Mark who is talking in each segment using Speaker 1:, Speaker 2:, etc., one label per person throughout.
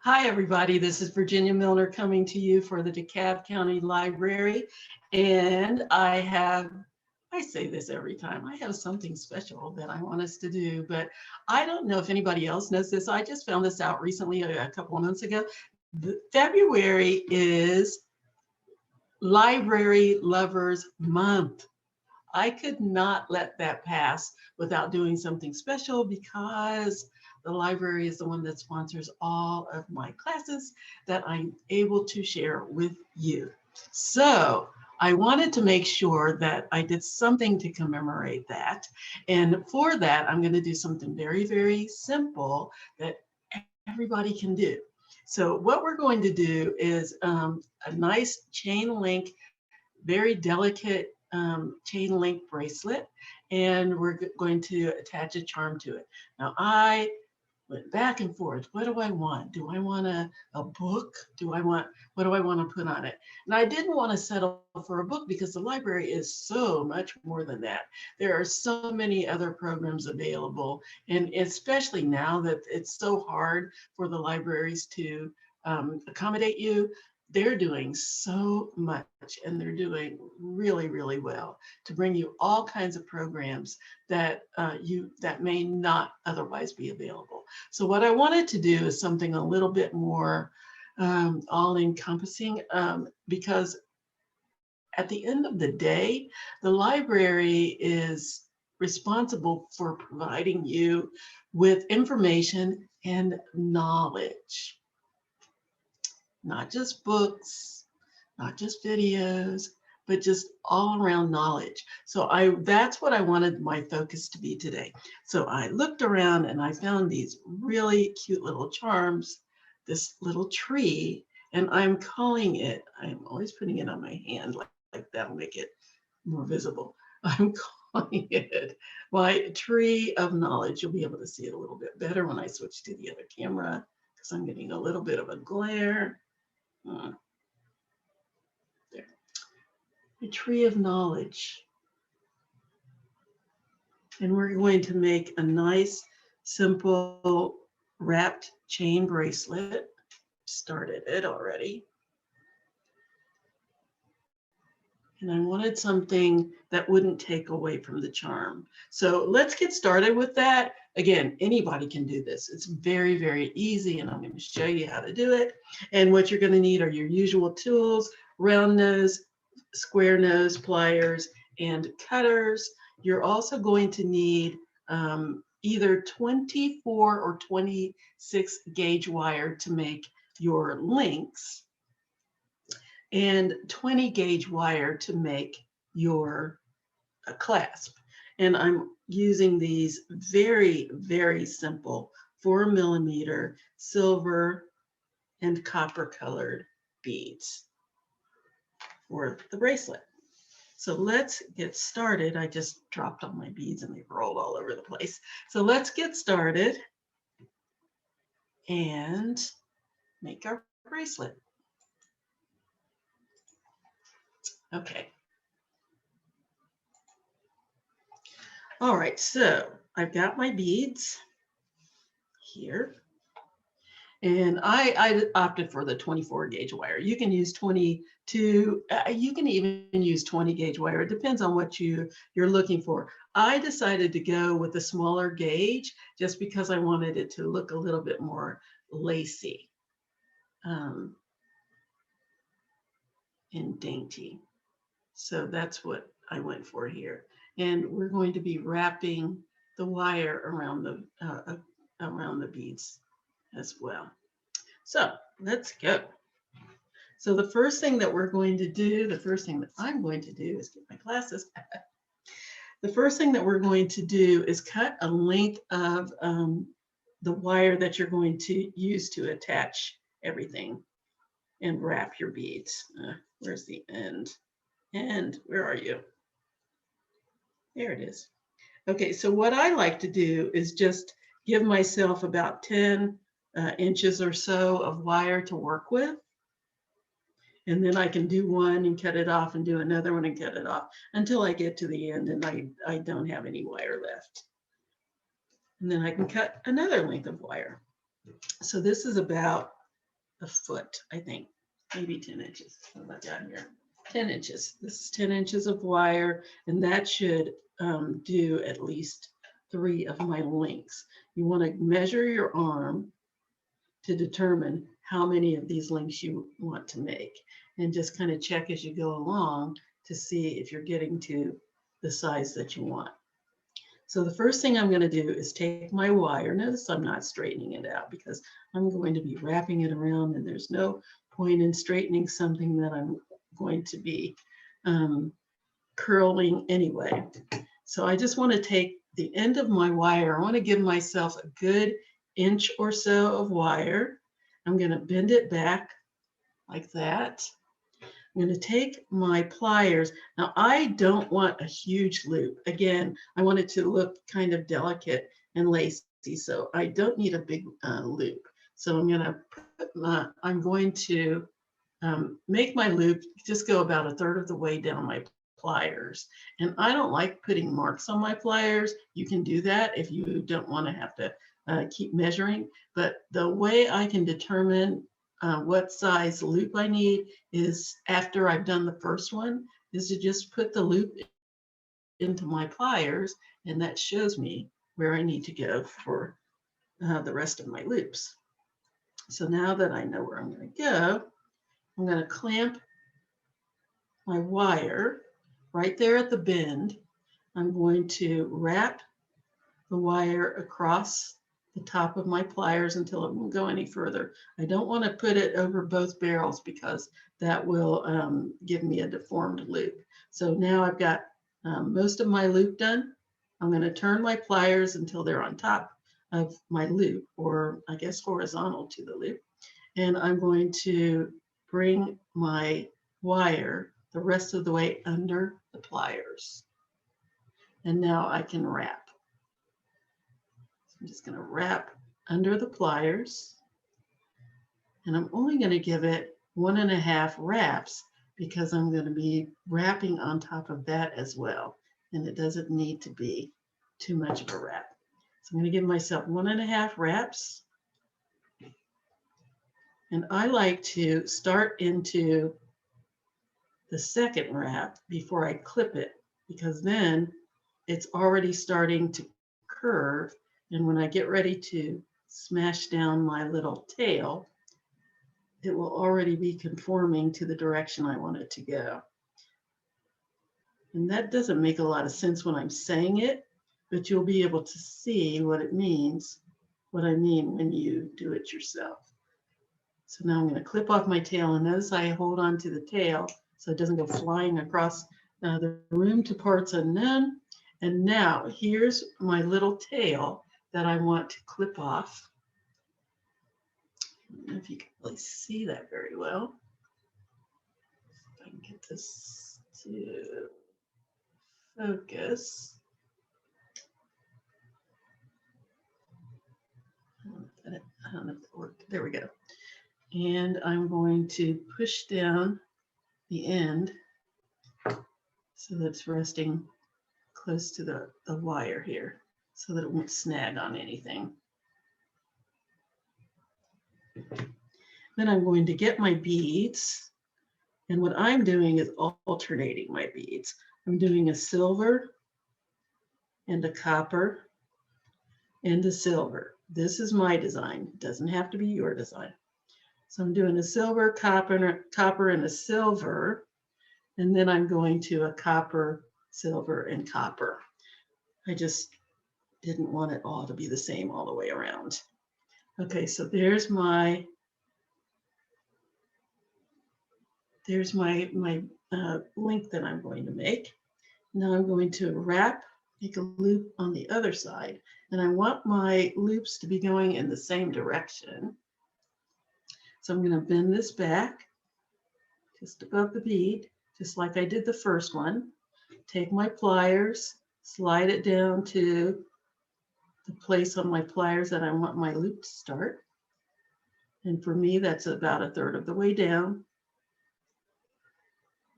Speaker 1: Hi, everybody. This is Virginia Milner coming to you for the DeKalb County Library. And I say this every time, I have something special that I want us to do, but I don't know if anybody else knows this. I just found this out recently, a couple of months ago. February is Library Lovers Month. I could not let that pass without doing something special because the library is the one that sponsors all of my classes that I'm able to share with you. So I wanted to make sure that I did something to commemorate that. And for that, I'm going to do something very, very simple that everybody can do. So what we're going to do is a nice chain link, very delicate chain link bracelet, and we're going to attach a charm to it. Now I went back and forth. What do I want? Do I want a book? What do I want to put on it? And I didn't want to settle for a book because the library is so much more than that. There are so many other programs available, and especially now that it's so hard for the libraries to accommodate you. They're doing so much, and they're doing really, really well to bring you all kinds of programs that that may not otherwise be available. So what I wanted to do is something a little bit more all-encompassing, because at the end of the day, the library is responsible for providing you with information and knowledge. Not just books, not just videos, but just all around knowledge. So that's what I wanted my focus to be today. So I looked around and I found these really cute little charms, this little tree, and I'm calling it, I'm always putting it on my hand like that'll make it more visible. I'm calling it my tree of knowledge. You'll be able to see it a little bit better when I switch to the other camera because I'm getting a little bit of a glare. There. A tree of knowledge. And we're going to make a nice, simple wrapped chain bracelet. Started it already. And I wanted something that wouldn't take away from the charm. So let's get started with that. Again, anybody can do this. It's very, very easy, and I'm going to show you how to do it. And what you're going to need are your usual tools: round nose, square nose, pliers, and cutters. You're also going to need either 24 or 26 gauge wire to make your links, and 20 gauge wire to make your clasp. And I'm using these very, very simple 4mm silver and copper colored beads for the bracelet. So let's get started. I just dropped all my beads and they rolled all over the place. So let's get started and make our bracelet. Okay. All right, so I've got my beads here, and I opted for the 24 gauge wire. You can use 22, you can even use 20 gauge wire. It depends on what you're looking for. I decided to go with the smaller gauge just because I wanted it to look a little bit more lacy and dainty. So that's what I went for here. And we're going to be wrapping the wire around the beads as well. So let's go. So the first thing that we're going to do, the first thing that I'm going to do is get my glasses. The first thing that we're going to do is cut a length of the wire that you're going to use to attach everything and wrap your beads. Where's the end? And where are you? There it is. Okay, so what I like to do is just give myself about 10 inches or so of wire to work with. And then I can do one and cut it off and do another one and cut it off until I get to the end and I don't have any wire left. And then I can cut another length of wire. So this is about a foot, I think, maybe 10 inches. What have I got here? 10 inches. This is 10 inches of wire, and that should do at least 3 of my links. You want to measure your arm to determine how many of these links you want to make, and just kind of check as you go along to see if you're getting to the size that you want. So the first thing I'm going to do is take my wire. Notice I'm not straightening it out because I'm going to be wrapping it around, and there's no point in straightening something that I'm going to be curling anyway. So I just want to take the end of my wire. I want to give myself a good inch or so of wire. I'm going to bend it back like that. I'm going to take my pliers. Now, I don't want a huge loop. Again, I want it to look kind of delicate and lacy, so I don't need a big loop. So I'm going to make my loop just go about 1/3 of the way down my pliers. And I don't like putting marks on my pliers. You can do that if you don't want to have to keep measuring. But the way I can determine what size loop I need is after I've done the first one, is to just put the loop into my pliers, and that shows me where I need to go for the rest of my loops. So now that I know where I'm going to go, I'm going to clamp my wire right there at the bend. I'm going to wrap the wire across the top of my pliers until it won't go any further. I don't want to put it over both barrels because that will give me a deformed loop. So now I've got most of my loop done. I'm going to turn my pliers until they're on top of my loop, or I guess horizontal to the loop. And I'm going to bring my wire the rest of the way under the pliers. And now I can wrap. So I'm just going to wrap under the pliers. And I'm only going to give it 1.5 wraps because I'm going to be wrapping on top of that as well. And it doesn't need to be too much of a wrap. So I'm going to give myself 1.5 wraps. And I like to start into the second wrap before I clip it, because then it's already starting to curve. And when I get ready to smash down my little tail, it will already be conforming to the direction I want it to go. And that doesn't make a lot of sense when I'm saying it, but you'll be able to see what it means, what I mean when you do it yourself. So now I'm going to clip off my tail, and notice I hold on to the tail so it doesn't go flying across the room to parts unknown. And now here's my little tail that I want to clip off. I don't know if you can really see that very well. If I can get this to focus. I don't know if it worked. There we go. And I'm going to push down the end so that it's resting close to the wire here so that it won't snag on anything. Then I'm going to get my beads, and what I'm doing is alternating my beads. I'm doing a silver and a copper and a silver. This is my design. It doesn't have to be your design. So I'm doing a silver, copper, and a silver, and then I'm going to a copper, silver, and copper. I just didn't want it all to be the same all the way around. Okay, so there's my link that I'm going to make. Now I'm going to make a loop on the other side, and I want my loops to be going in the same direction. So I'm going to bend this back just above the bead, just like I did the first one. Take my pliers, slide it down to the place on my pliers that I want my loop to start. And for me, that's about 1/3 of the way down.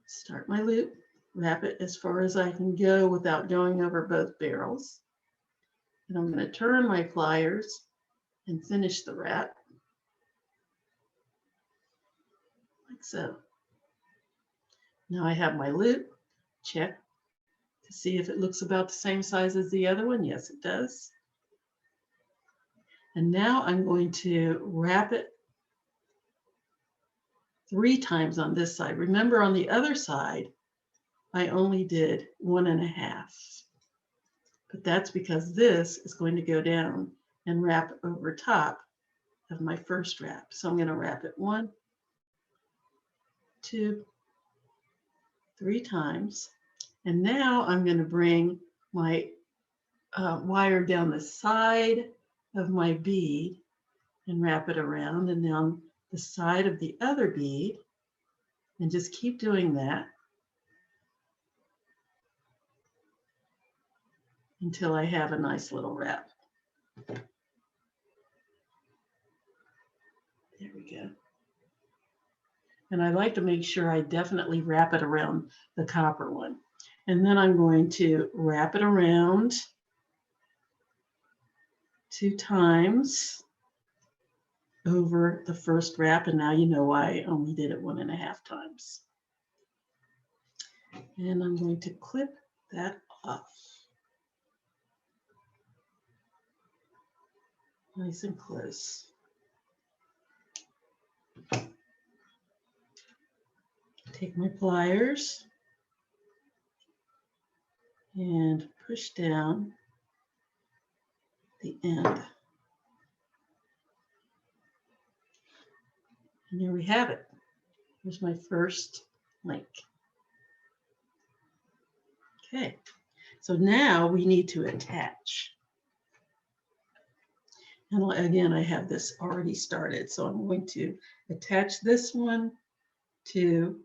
Speaker 1: Start my loop, wrap it as far as I can go without going over both barrels. And I'm going to turn my pliers and finish the wrap. like so. Now I have my loop. Check to see if it looks about the same size as the other one. Yes, it does. And now I'm going to wrap it 3 times on this side. Remember, on the other side, I only did 1.5. But that's because this is going to go down and wrap over top of my first wrap. So I'm going to wrap it 1, 2, 3 times. And now I'm going to bring my wire down the side of my bead and wrap it around, and down the side of the other bead, and just keep doing that until I have a nice little wrap. There we go. And I like to make sure I definitely wrap it around the copper one. And then I'm going to wrap it around 2 times over the first wrap. And now you know why I only did it 1.5 times. And I'm going to clip that off. Nice and close. Take my pliers and push down the end. And there we have it. Here's my first link. Okay, so now we need to attach. And again, I have this already started, so I'm going to attach this one to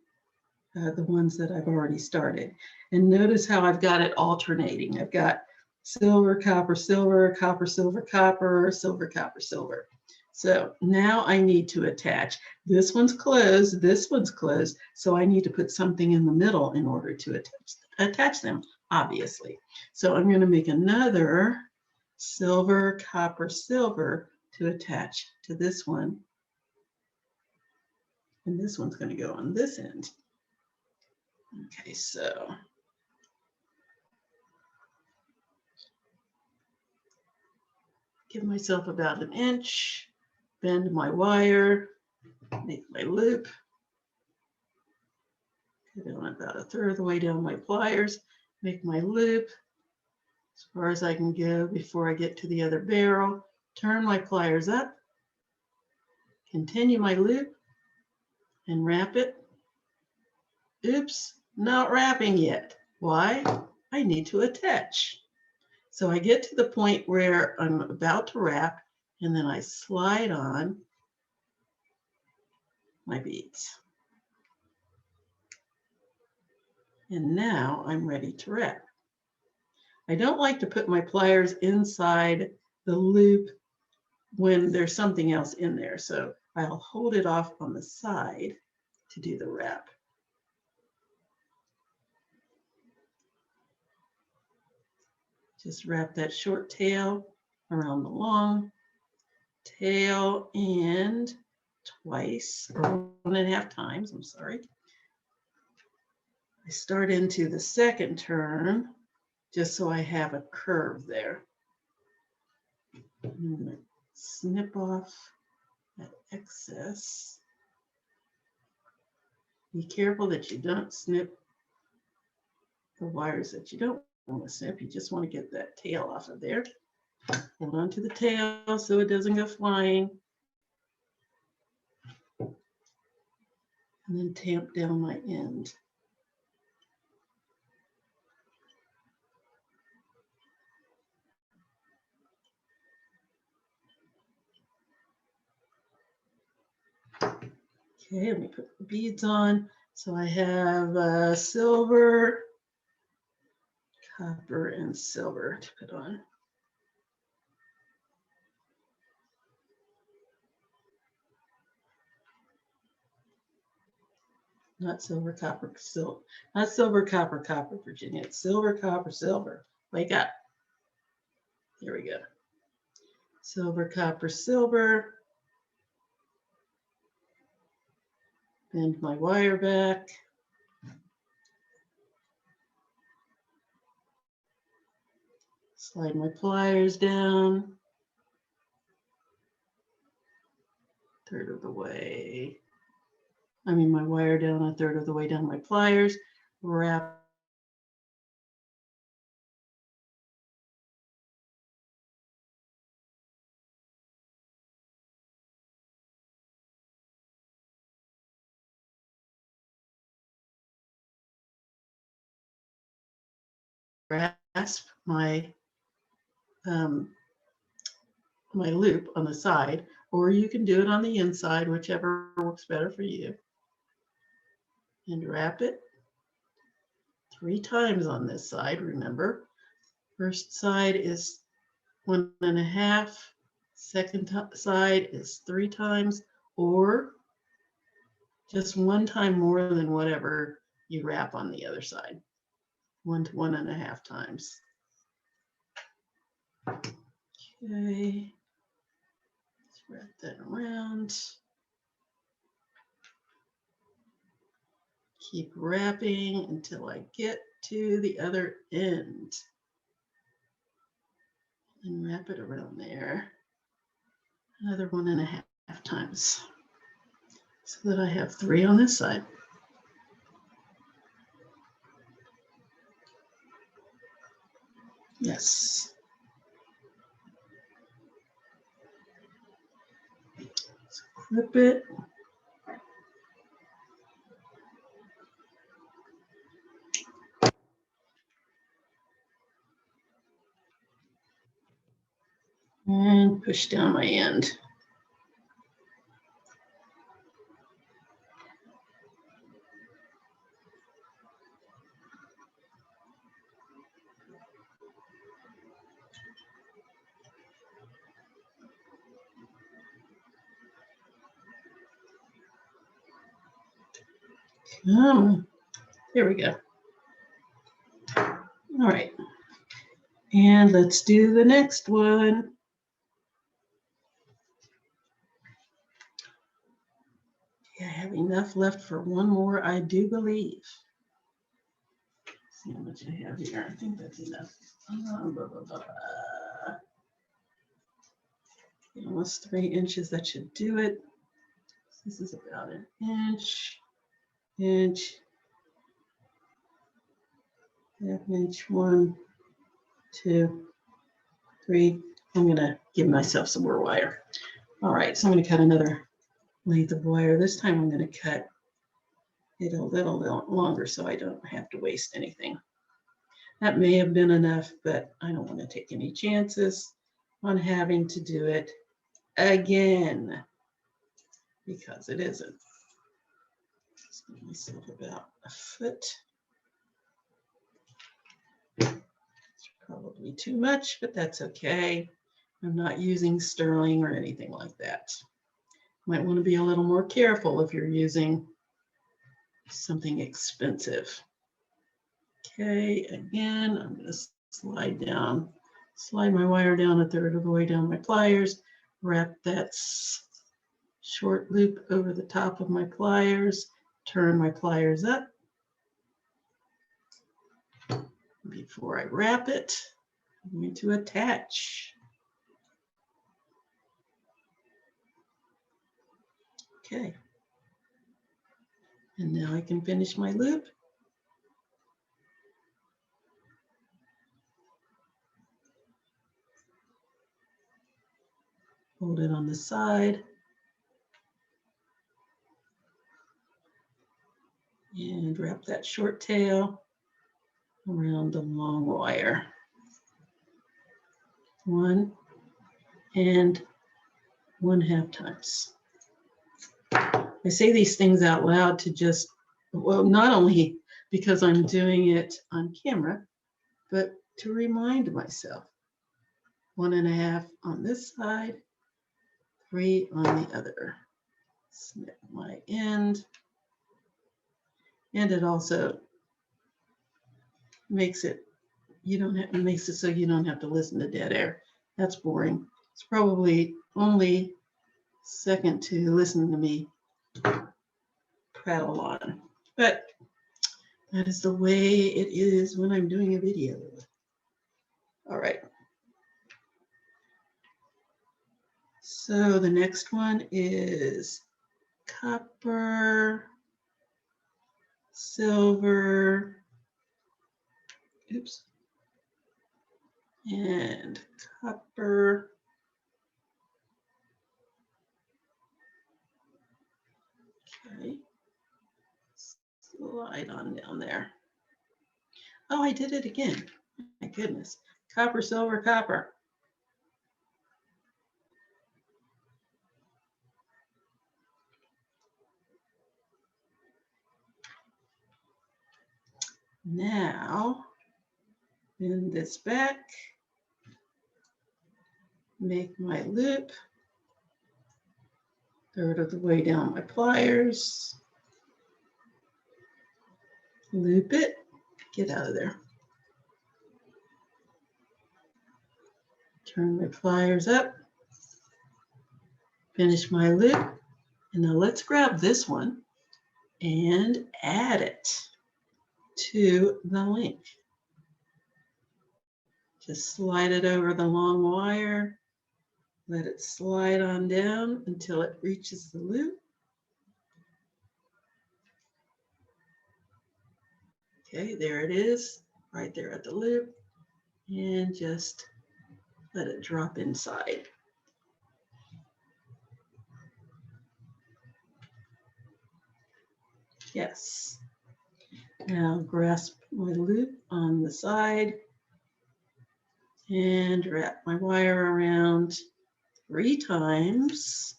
Speaker 1: the ones that I've already started. And notice how I've got it alternating. I've got silver, copper, silver, copper, silver, copper, silver, copper, silver. So now I need to attach. This one's closed, this one's closed, so I need to put something in the middle in order to attach them, obviously. So I'm going to make another silver, copper, silver to attach to this one. And this one's going to go on this end. Okay, so give myself about 1 inch, bend my wire, make my loop, go down about 1/3 of the way down my pliers, make my loop as far as I can go before I get to the other barrel, turn my pliers up, continue my loop, and wrap it. Oops, not wrapping yet. Why? I need to attach. So I get to the point where I'm about to wrap, and then I slide on my beads. And now I'm ready to wrap. I don't like to put my pliers inside the loop when there's something else in there, so I'll hold it off on the side to do the wrap. Just wrap that short tail around the long tail and twice, or 1.5 times, I'm sorry. I start into the second turn just so I have a curve there. I'm going to snip off that excess. Be careful that you don't snip the wires that you don't want to snip. You just want to get that tail off of there. Hold on to the tail so it doesn't go flying. And then tamp down my end. Okay, let me put the beads on. So I have silver, copper, and silver to put on. Not silver, copper, silver. Not silver, copper, copper, Virginia. It's silver, copper, silver. Wake up. Here we go. Silver, copper, silver. Bend my wire back. Slide my pliers down. Third of the way. I mean my wire down a third of the way down my pliers. Wrap grasp my my loop on the side, or you can do it on the inside, whichever works better for you. And wrap it 3 times on this side, remember. First side is 1.5, second side is 3 times, or just 1 time more than whatever you wrap on the other side. 1 to 1.5 times. Okay. Let's wrap that around. Keep wrapping until I get to the other end. And wrap it around there. Another 1.5 times. So that I have 3 on this side. Yes. So clip it. And push down my end. There we go. All right. And let's do the next one. Yeah, I have enough left for one more, I do believe. Let's see how much I have here. I think that's enough. Almost 3 inches, that should do it. This is about an inch, half inch, 1, 2, 3. I'm gonna give myself some more wire. All right, so I'm gonna cut another length of wire. This time I'm gonna cut it a little longer so I don't have to waste anything. That may have been enough, but I don't want to take any chances on having to do it again because it isn't. Just give myself about a foot. It's probably too much, but that's okay. I'm not using sterling or anything like that. Might want to be a little more careful if you're using something expensive. Okay, again, I'm going to slide my wire down a third of the way down my pliers, wrap that short loop over the top of my pliers, turn my pliers up. Before I wrap it, I'm going to attach. Okay. And now I can finish my loop. Hold it on the side. And wrap that short tail around the long wire. 1 and 1/2 times. I say these things out loud to just, well, not only because I'm doing it on camera, but to remind myself. 1.5 on this side, 3 on the other. Snip my end. And it also makes it, makes it so you don't have to listen to dead air. That's boring. It's probably only second to listen to me prattle on. But that is the way it is when I'm doing a video. All right. So the next one is copper, silver, oops, and copper. Okay, slide on down there. Oh, I did it again. My goodness. Copper, silver, copper. Now, bend this back, make my loop, third of the way down my pliers, loop it, get out of there. Turn my pliers up, finish my loop, and now let's grab this one and add it to the link. Just slide it over the long wire, let it slide on down until it reaches the loop. Okay, there it is, right there at the loop, and just let it drop inside. Yes. Now grasp my loop on the side and wrap my wire around 3 times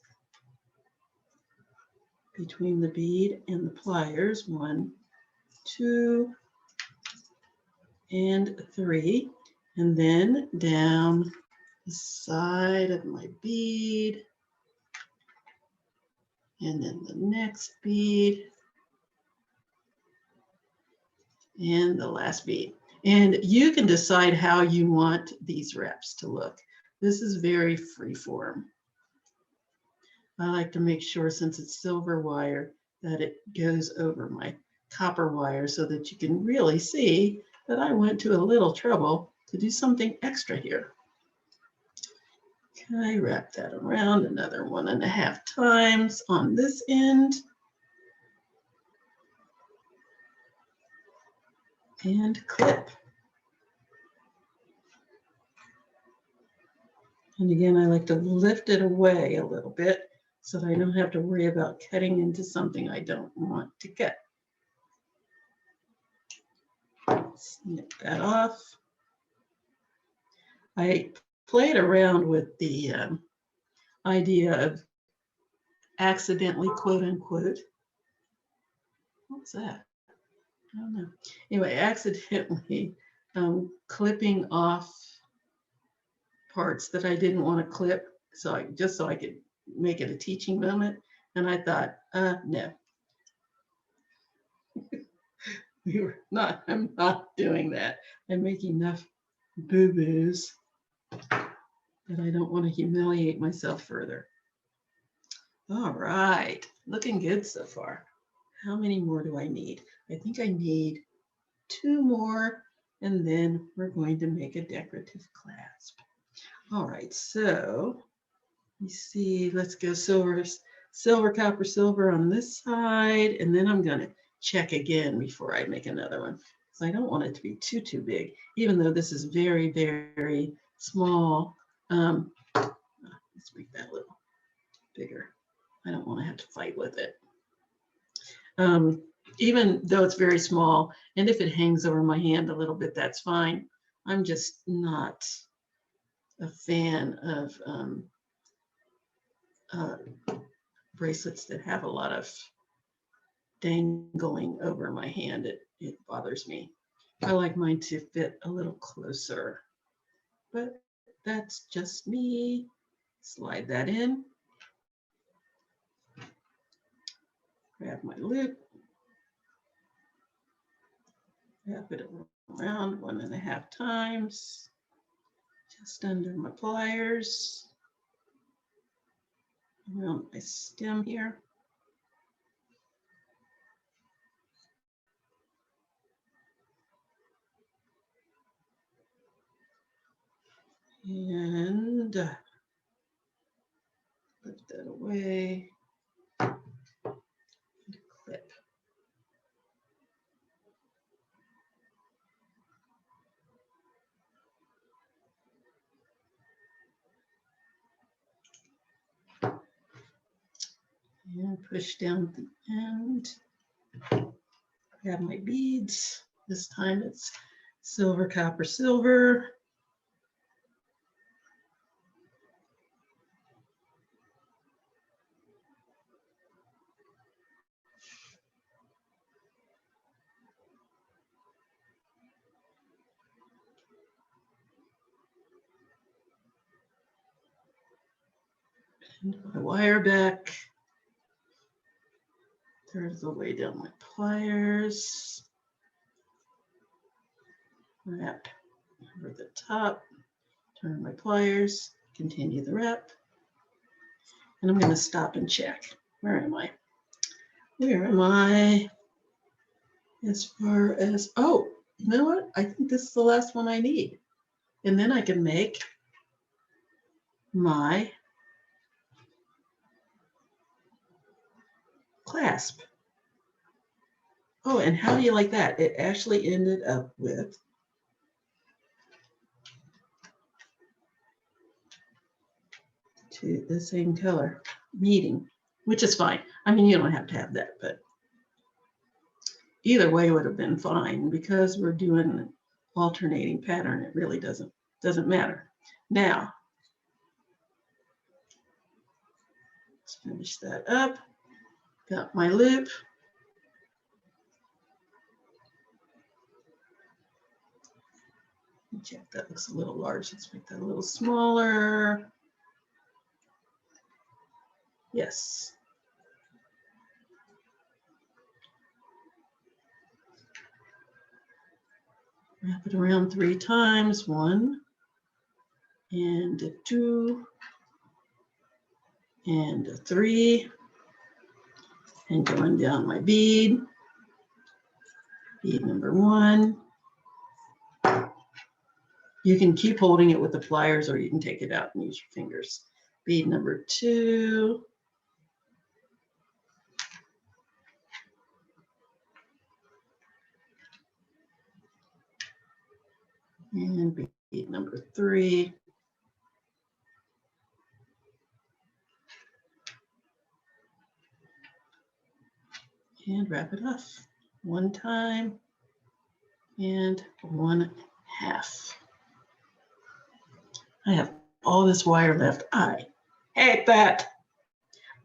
Speaker 1: between the bead and the pliers. 1, 2, and 3. And then down the side of my bead. And then the next bead. And the last bead. And you can decide how you want these wraps to look. This is very freeform. I like to make sure, since it's silver wire, that it goes over my copper wire so that you can really see that I went to a little trouble to do something extra here. Okay, wrap that around another 1.5 times on this end. And clip. And again, I like to lift it away a little bit so that I don't have to worry about cutting into something I don't want to cut. Snip that off. I played around with the idea of accidentally, quote unquote, what's that? I don't know. Anyway, accidentally clipping off parts that I didn't want to clip, just so I could make it a teaching moment. And I thought, no, I'm not doing that. I make enough boo-boos that I don't want to humiliate myself further. All right, looking good so far. How many more do I need? I think I need 2 more, and then we're going to make a decorative clasp. All right, so you see, let's go silver, copper, silver on this side, and then I'm going to check again before I make another one. So I don't want it to be too big, even though this is very, very small. Let's make that a little bigger. I don't want to have to fight with it. Even though it's very small, and if it hangs over my hand a little bit, that's fine. I'm just not a fan of bracelets that have a lot of dangling over my hand. It bothers me. I like mine to fit a little closer, but that's just me. Slide that in. Grab my loop. Wrap it around 1.5 times, just under my pliers, around my stem here. And lift that away. Clip. And push down at the end. Grab my beads. This time it's silver, copper, silver. And my wire back. Third of the way down my pliers. Wrap over the top. Turn my pliers. Continue the wrap. And I'm going to stop and check. Where am I? Where am I? As far as, oh, you know what? I think this is the last one I need. And then I can make my clasp. Oh, and how do you like that? It actually ended up with the same color meeting, which is fine. I mean, you don't have to have that, but either way would have been fine because we're doing an alternating pattern. It really doesn't matter. Now, let's finish that up. Got my loop. Check, that looks a little large. Let's make that a little smaller. Yes. Wrap it around 3 times. 1 and 2 and 3. And going down my bead. Bead number 1. You can keep holding it with the pliers or you can take it out and use your fingers. Bead number 2. And bead number 3. And wrap it off 1 time and 1/2. I have all this wire left. I hate that.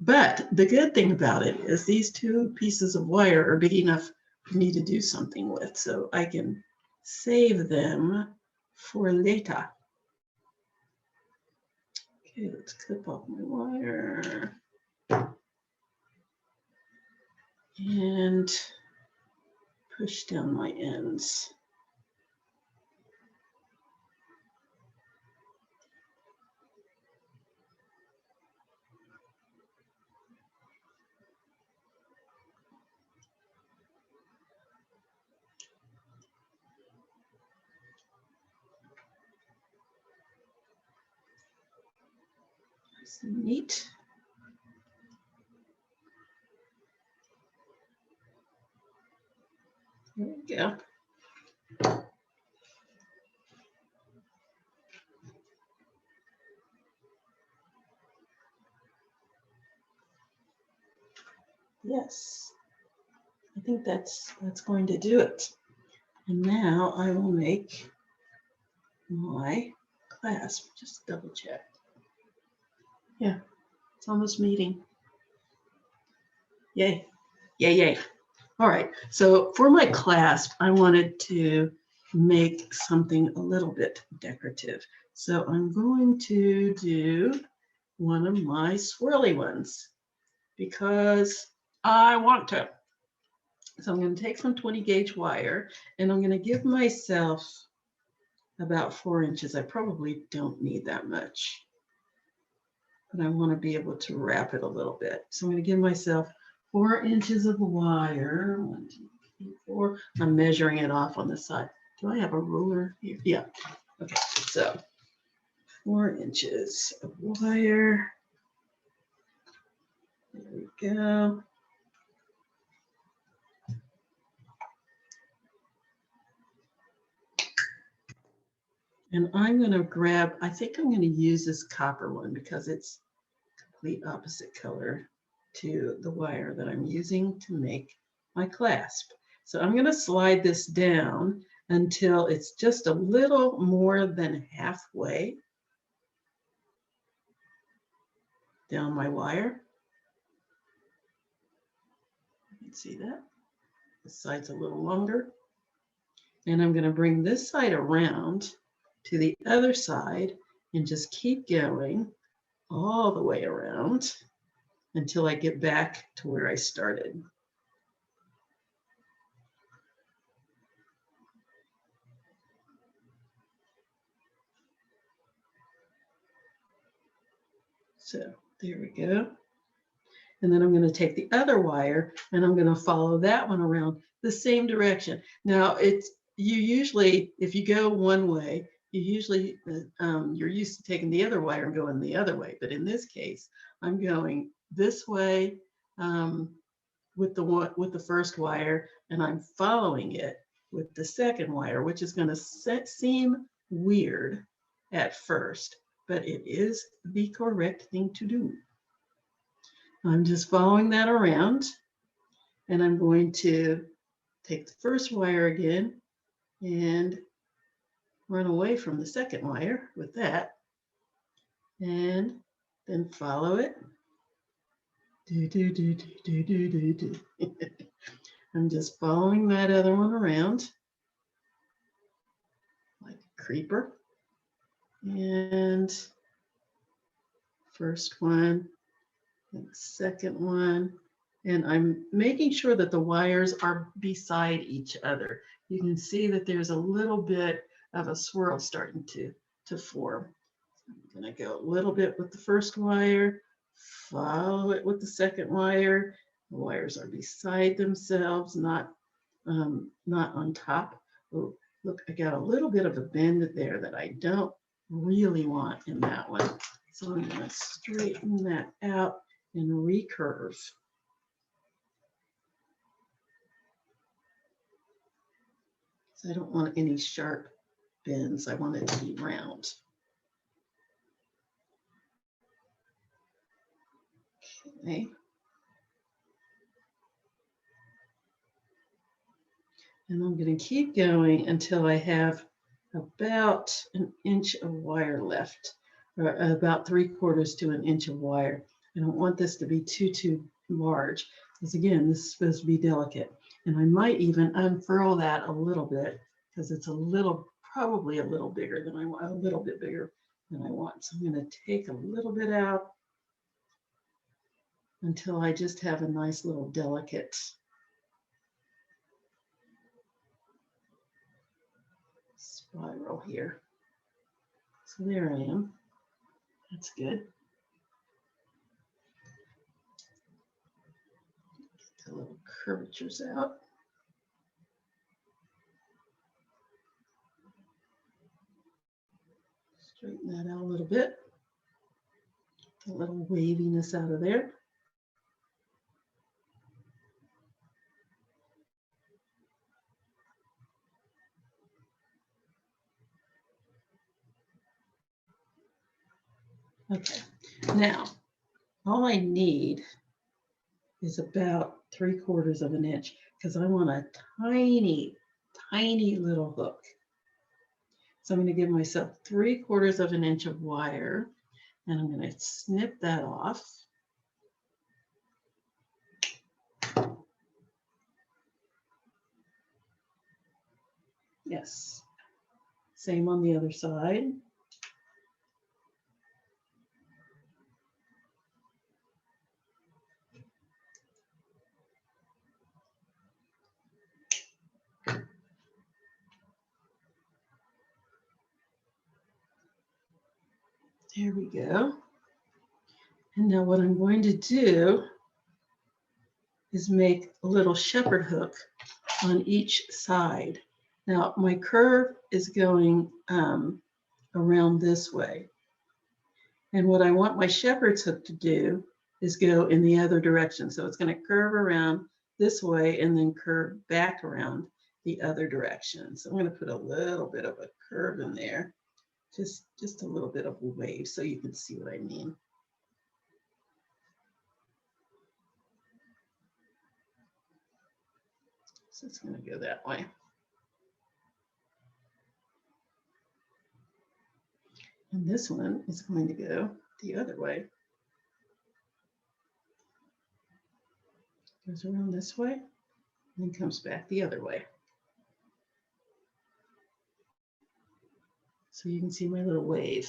Speaker 1: But the good thing about it is these 2 pieces of wire are big enough for me to do something with, so I can save them for later. Okay, let's clip off my wire. And push down my ends. Nice and neat. There we go. Yes, I think that's going to do it. And now I will make my clasp. Just double check. Yeah, it's almost meeting. Yay, yay, yay. All right, so for my clasp, I wanted to make something a little bit decorative. So I'm going to do one of my swirly ones because I want to. So I'm going to take some 20 gauge wire and I'm going to give myself about 4 inches. I probably don't need that much, but I want to be able to wrap it a little bit. So I'm going to give myself 4 inches of wire. 1, 2, 3, 4. I'm measuring it off on the side. Do I have a ruler here? Yeah. Okay. So 4 inches of wire. There we go. And I'm going to grab, I think I'm going to use this copper one because it's complete opposite color to the wire that I'm using to make my clasp. So I'm going to slide this down until it's just a little more than halfway down my wire. You can see that. This side's a little longer. And I'm going to bring this side around to the other side and just keep going all the way around until I get back to where I started. So there we go. And then I'm going to take the other wire and I'm going to follow that one around the same direction. Now you usually, if you go one way, you usually, you're used to taking the other wire and going the other way. But in this case, I'm going this way with the first wire, and I'm following it with the second wire, which is going to seem weird at first, but it is the correct thing to do. I'm just following that around, and I'm going to take the first wire again and run away from the second wire with that, and then follow it. Do, do, do, do, do, do, do, do. I'm just following that other one around like a creeper. And first one, and the second one. And I'm making sure that the wires are beside each other. You can see that there's a little bit of a swirl starting to form. I'm going to go a little bit with the first wire, follow it with the second wire. The wires are beside themselves, not on top. Oh, look, I got a little bit of a bend there that I don't really want in that one. So I'm going to straighten that out and recurve. So I don't want any sharp bends. I want it to be round. Okay. And I'm going to keep going until I have about an inch of wire left, or about 3/4 to an inch of wire. I don't want this to be too large, because again, this is supposed to be delicate. And I might even unfurl that a little bit because it's probably a little bigger than I want, a little bit bigger than I want. So I'm going to take a little bit out until I just have a nice little delicate spiral here. So there I am. That's good. Get the little curvatures out. Straighten that out a little bit. Get a little waviness out of there. Okay, now all I need is about 3/4 of an inch because I want a tiny little hook. So I'm going to give myself 3/4 of an inch of wire, and I'm going to snip that off. Yes, same on the other side. There we go. And now what I'm going to do is make a little shepherd hook on each side. Now my curve is going around this way. And what I want my shepherd's hook to do is go in the other direction. So it's going to curve around this way and then curve back around the other direction. So I'm going to put a little bit of a curve in there, just a little bit of a wave so you can see what I mean. So it's going to go that way. And this one is going to go the other way. Goes around this way and then comes back the other way. So you can see my little wave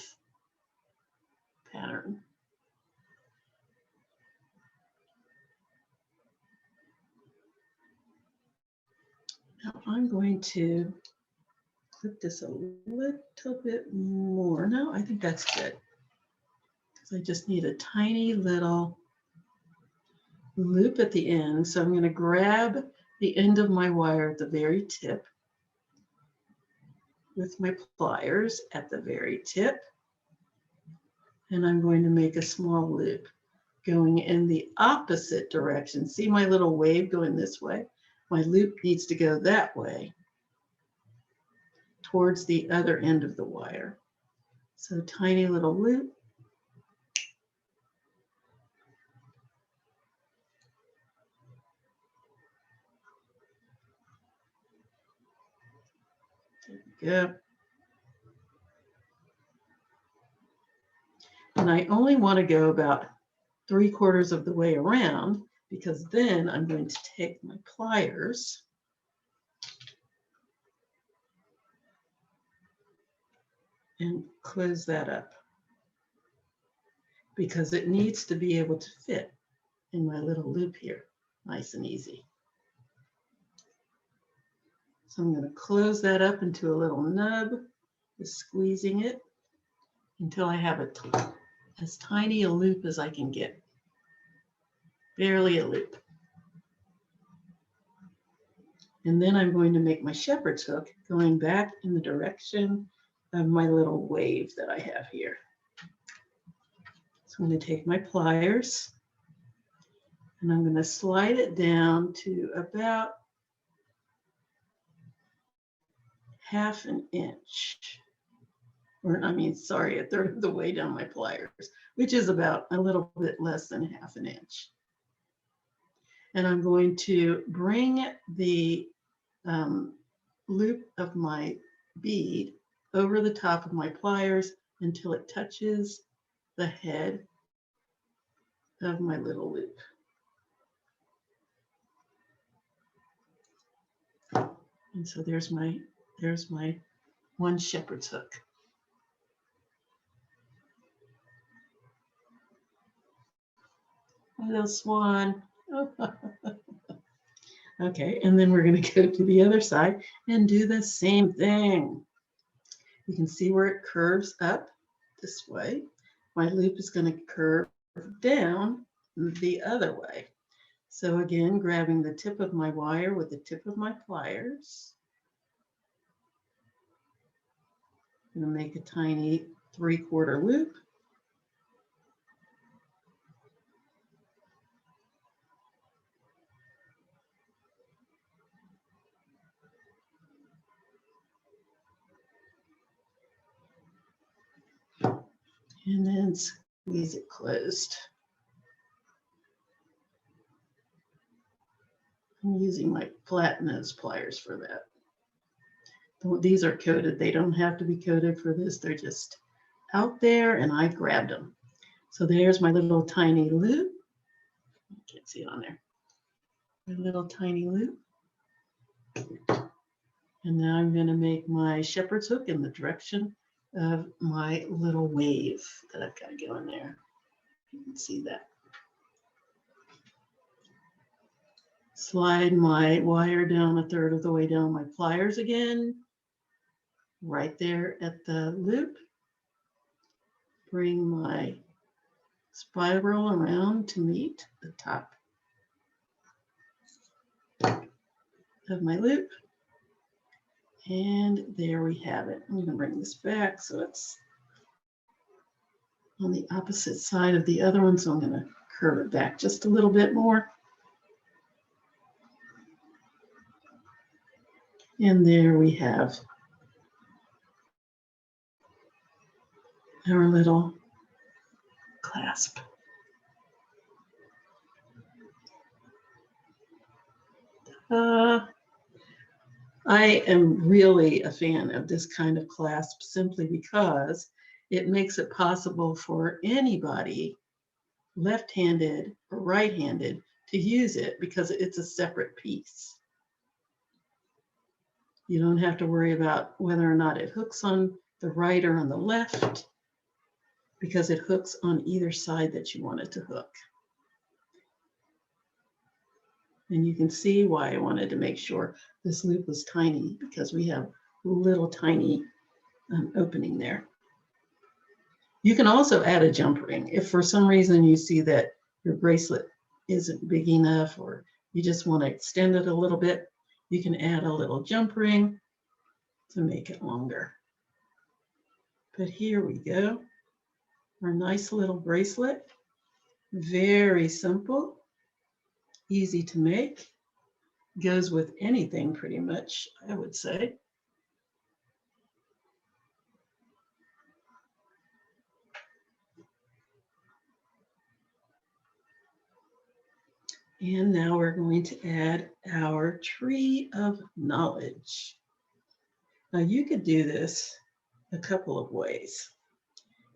Speaker 1: pattern. Now I'm going to clip this a little bit more. No, I think that's good. Because I just need a tiny little loop at the end. So I'm going to grab the end of my wire at the very tip with my pliers at the very tip. And I'm going to make a small loop going in the opposite direction. See my little wave going this way? My loop needs to go that way towards the other end of the wire. So tiny little loop. There we go. And I only want to go about 3/4 of the way around, because then I'm going to take my pliers and close that up, because it needs to be able to fit in my little loop here, nice and easy. So I'm going to close that up into a little nub, just squeezing it until I have as tiny a loop as I can get. Barely a loop. And then I'm going to make my shepherd's hook going back in the direction of my little wave that I have here. So I'm going to take my pliers and I'm going to slide it down to about 1/2 an inch. Or I mean, sorry, 1/3 of the way down my pliers, which is about a little bit less than 1/2 an inch. And I'm going to bring the loop of my bead over the top of my pliers until it touches the head of my little loop. And so there's my one shepherd's hook. My little swan. Okay, and then we're going to go to the other side and do the same thing. You can see where it curves up this way. My loop is going to curve down the other way. So again, grabbing the tip of my wire with the tip of my pliers. I'm going to make a tiny 3/4 loop. And then squeeze it closed. I'm using my flat nose pliers for that. These are coated. They don't have to be coated for this. They're just out there and I grabbed them. So there's my little tiny loop. You can't see it on there. My little tiny loop. And now I'm going to make my shepherd's hook in the direction of my little wave that I've got going there. You can see that. Slide my wire down 1/3 of the way down my pliers again, right there at the loop. Bring my spiral around to meet the top of my loop. And there we have it. I'm going to bring this back so it's on the opposite side of the other one, so I'm going to curve it back just a little bit more. And there we have our little clasp. I am really a fan of this kind of clasp simply because it makes it possible for anybody, left-handed or right-handed, to use it because it's a separate piece. You don't have to worry about whether or not it hooks on the right or on the left because it hooks on either side that you want it to hook. And you can see why I wanted to make sure this loop was tiny, because we have little tiny opening there. You can also add a jump ring. If for some reason you see that your bracelet isn't big enough or you just want to extend it a little bit, you can add a little jump ring to make it longer. But here we go. Our nice little bracelet. Very simple, easy to make. Goes with anything pretty much, I would say. And now we're going to add our tree of knowledge. Now you could do this a couple of ways.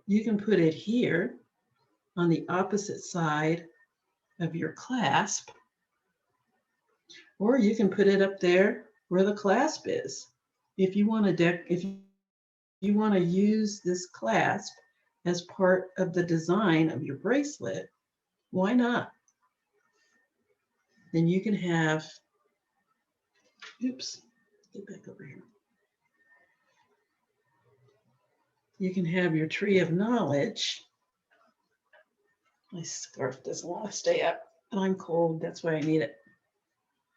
Speaker 1: You can put it here on the opposite side of your clasp, or you can put it up there where the clasp is. If you want to use this clasp as part of the design of your bracelet, why not? Then you can have, oops, get back over here. You can have your tree of knowledge. My scarf doesn't want to stay up, and I'm cold. That's why I need it.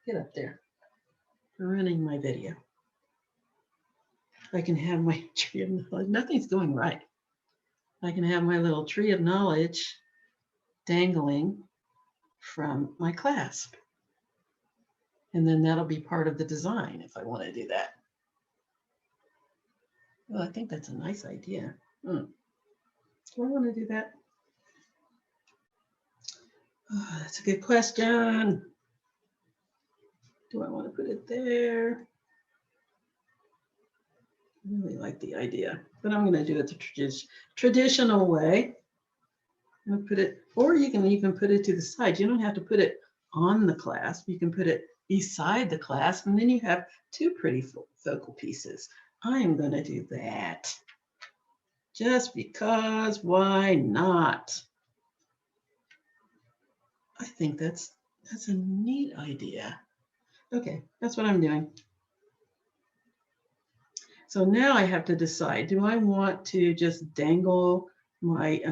Speaker 1: Get up there. You're ruining my video. I can have my tree of knowledge. Nothing's going right. I can have my little tree of knowledge dangling from my clasp. And then that'll be part of the design if I want to do that. Well, I think that's a nice idea. Do I want to do that? Oh, that's a good question. Do I want to put it there? I really like the idea, but I'm going to do it the traditional way. I'm going to put it, or you can even put it to the side. You don't have to put it on the clasp. You can put it beside the clasp, and then you have two pretty focal pieces. I'm going to do that just because, why not? I think that's a neat idea. Okay, that's what I'm doing. So now I have to decide, do I want to just dangle my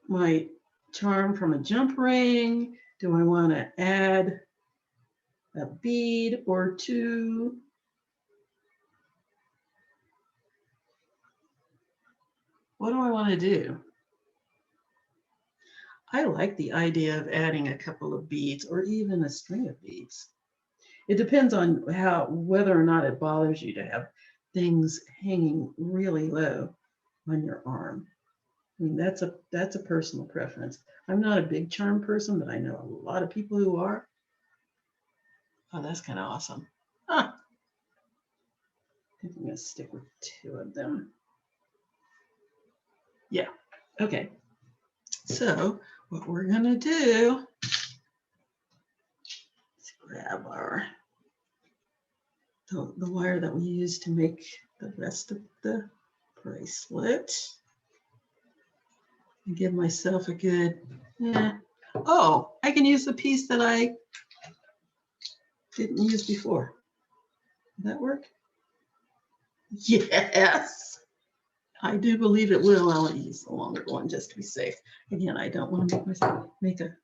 Speaker 1: my charm from a jump ring? Do I want to add a bead or two? What do I want to do? I like the idea of adding a couple of beads or even a string of beads. It depends on whether or not it bothers you to have things hanging really low on your arm. I mean, that's a personal preference. I'm not a big charm person, but I know a lot of people who are. Oh, that's kind of awesome. Huh. I think I'm going to stick with two of them. Yeah, okay. So what we're going to do is grab the wire that we use to make the rest of the bracelet. And give myself a good, oh, I can use the piece that I didn't use before. Did that work? Yes, I do believe it will. I'll use the longer one just to be safe. Again, I don't want to make a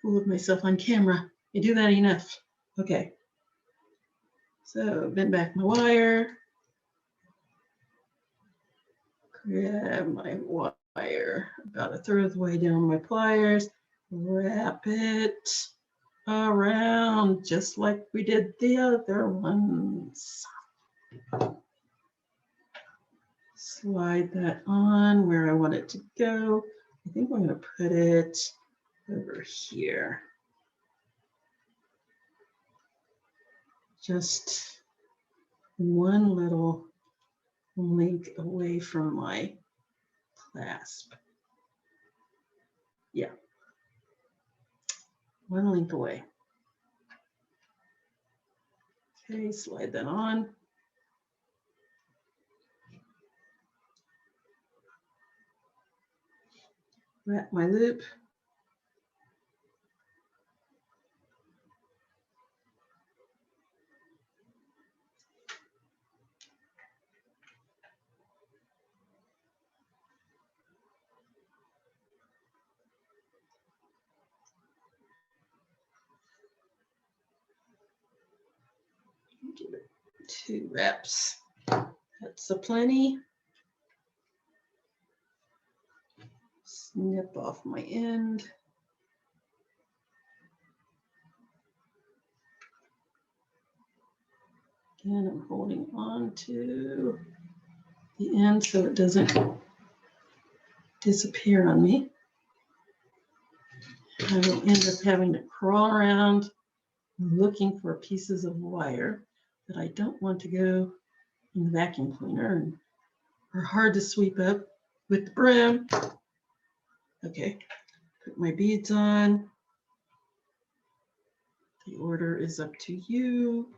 Speaker 1: fool of myself on camera. I do that enough. Okay. So bend back my wire. grab my wire about 1/3 of the way down my pliers, wrap it around just like we did the other ones. Slide that on where I want it to go. I think I'm going to put it over here. Just one little link away from my clasp. Yeah, one link away. Okay, slide that on. Wrap my loop. Give it 2 wraps. That's a plenty. Snip off my end. Again, I'm holding on to the end so it doesn't disappear on me. I will end up having to crawl around looking for pieces of wire that I don't want to go in the vacuum cleaner and are hard to sweep up with the broom. Okay, put my beads on. The order is up to you.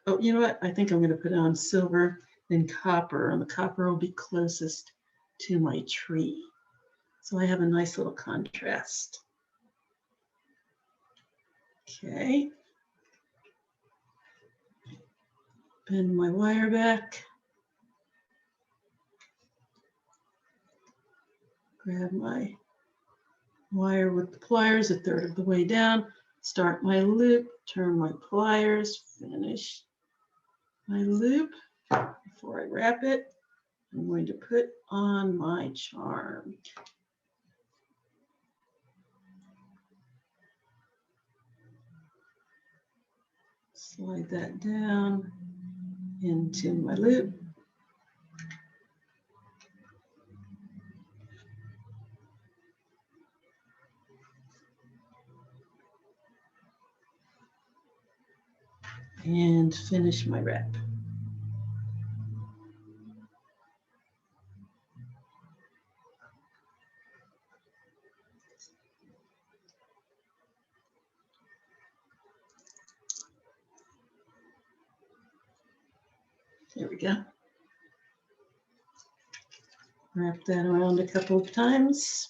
Speaker 1: Oh, you know what? I think I'm going to put on silver and copper, and the copper will be closest to my tree. So I have a nice little contrast. Okay. Bend my wire back. Grab my wire with the pliers 1/3 of the way down. Start my loop, turn my pliers, finish my loop. Before I wrap it, I'm going to put on my charm. Slide that down into my loop. And finish my wrap. There we go. Wrap that around a couple of times.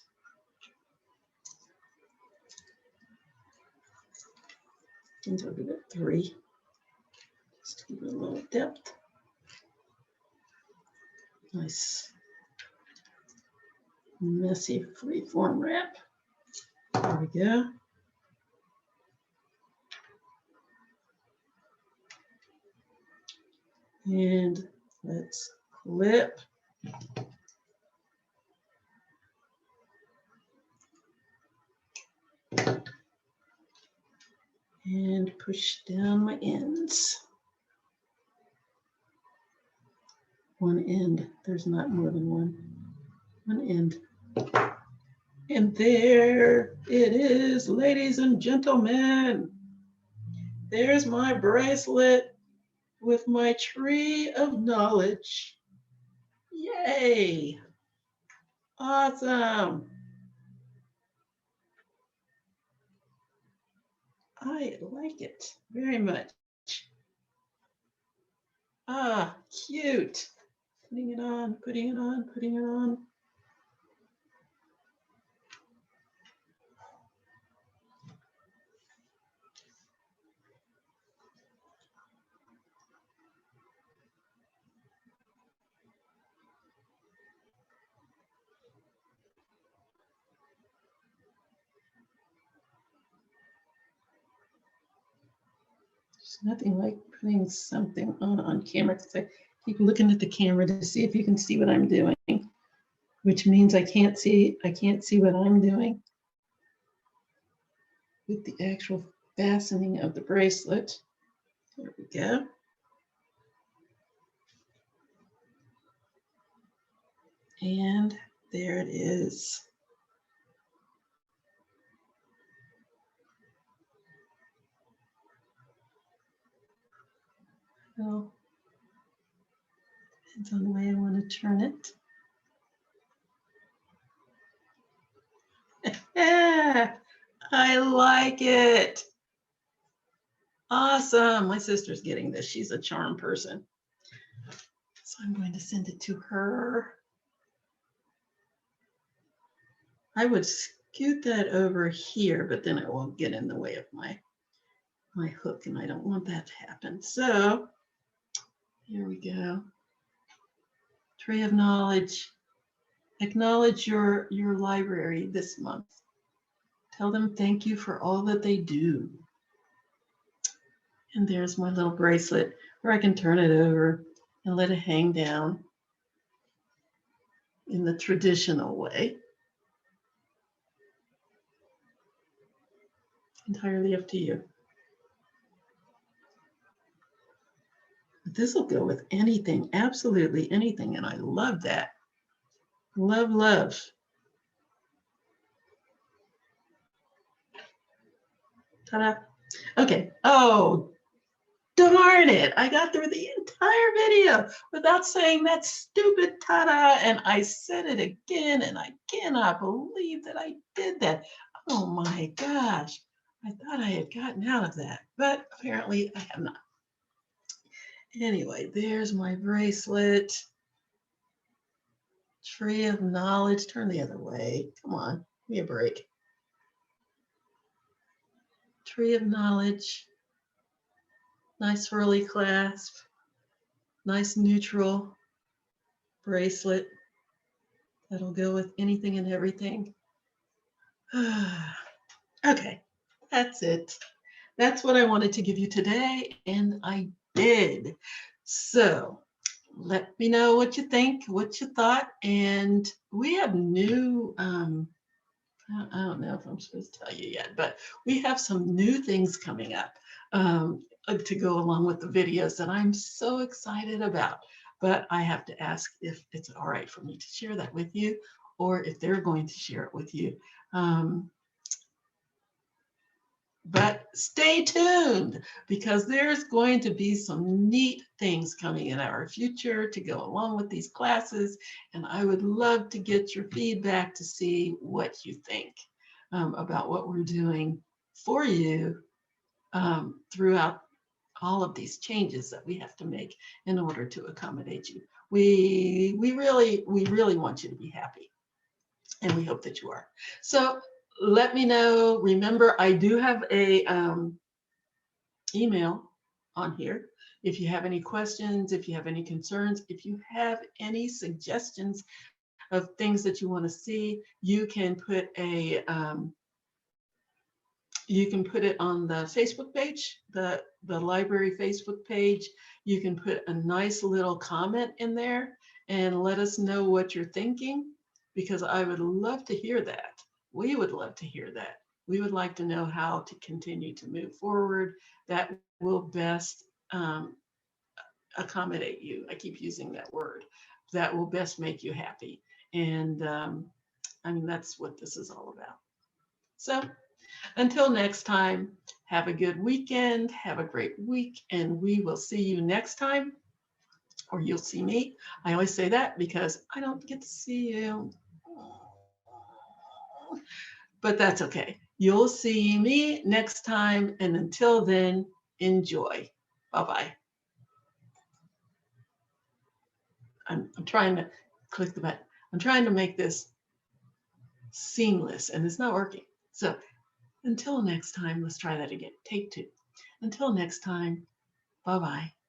Speaker 1: I think I'll give it 3, just to give it a little depth. Nice, messy free-form wrap. There we go. And let's clip. And push down my ends. One end, there's not more than one end. And there it is, ladies and gentlemen. There's my bracelet with my tree of knowledge. Yay! Awesome. I like it very much. Ah, cute. Putting it on, putting it on, putting it on. There's nothing like putting something on camera because I keep looking at the camera to see if you can see what I'm doing. which means I can't see what I'm doing with the actual fastening of the bracelet. There we go. And there it is. Well, depends on the way I want to turn it. Yeah, I like it. Awesome. My sister's getting this. She's a charm person. So I'm going to send it to her. I would scoot that over here, but then it will get in the way of my hook, and I don't want that to happen. So here we go. Tree of Knowledge. Acknowledge your library this month. Tell them thank you for all that they do. And there's my little bracelet where I can turn it over and let it hang down in the traditional way. Entirely up to you. This will go with anything, absolutely anything, and I love that. Love, love. Ta-da. Okay. Oh, darn it. I got through the entire video without saying that stupid ta-da, and I said it again, and I cannot believe that I did that. Oh my gosh. I thought I had gotten out of that, but apparently I have not. Anyway, there's my bracelet. Tree of Knowledge. Turn the other way. Come on, give me a break. Tree of Knowledge. Nice swirly clasp. Nice neutral bracelet. That'll go with anything and everything. Okay, that's it. That's what I wanted to give you today, and I did. So let me know what you think, what you thought, and we have new, I don't know if I'm supposed to tell you yet, but we have some new things coming up to go along with the videos that I'm so excited about. But I have to ask if it's all right for me to share that with you, or if they're going to share it with you. But stay tuned, because there's going to be some neat things coming in our future to go along with these classes. And I would love to get your feedback to see what you think about what we're doing for you throughout all of these changes that we have to make in order to accommodate you. We really want you to be happy, and we hope that you are. So let me know. Remember, I do have a email on here. If you have any questions, if you have any concerns, if you have any suggestions of things that you want to see, you can put it on the Facebook page, the library Facebook page. You can put a nice little comment in there and let us know what you're thinking, because I would love to hear that. We would love to hear that. We would like to know how to continue to move forward that will best accommodate you. I keep using that word. That will best make you happy. And I mean, that's what this is all about. So until next time, have a good weekend, have a great week, and we will see you next time, or you'll see me. I always say that because I don't get to see you. But that's okay. You'll see me next time, and until then, enjoy. Bye-bye. I'm trying to click the button. I'm trying to make this seamless, and it's not working. So until next time, let's try that again. Take two. Until next time, bye-bye.